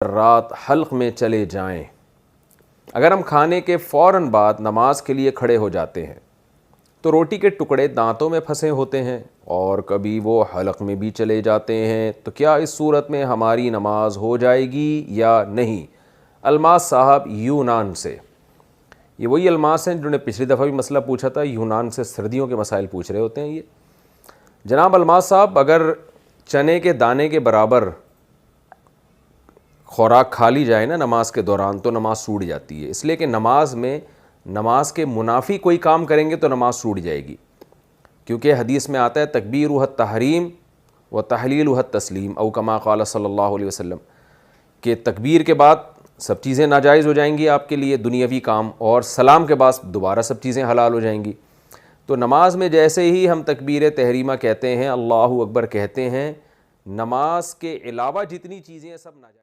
रात हल्क में चले जाएं। अगर हम खाने के फ़ौरन बाद नमाज के लिए खड़े हो जाते हैं तो रोटी के टुकड़े दांतों में फंसे होते हैं और कभी वो हलक में भी चले जाते हैं, तो क्या इस सूरत में हमारी नमाज हो जाएगी या नहीं? अलमास साहब यूनान से, ये वही अलमास हैं जिन्होंने पिछली दफ़ा भी मसला पूछा था। यूनान से सर्दियों के मसाइल पूछ रहे होते हैं ये। जनाब अलमास साहब, अगर चने के दाने के बराबर खुराक खा ली जाए ना नमाज के दौरान तो नमाज छूट जाती है, इसलिए कि नमाज में नमाज के मुनाफी कोई काम करेंगे तो नमाज छूट जाएगी, क्योंकि हदीस में आता है तकबीर वह तहरीम व तहलील वह तस्लीम औ कमा क़ाल सल्लल्लाहु अलैहि वसल्लम, कि तकबीर के बाद सब चीज़ें नाजायज़ हो जाएंगी आपके लिए दुनियावी काम, और सलाम के बाद दोबारा सब चीज़ें हलाल हो जाएंगी। तो नमाज में जैसे ही हम तकबीर तहरीमा कहते हैं, अल्लाहु अकबर कहते हैं, नमाज के अलावा जितनी चीज़ें सब नाजायज़।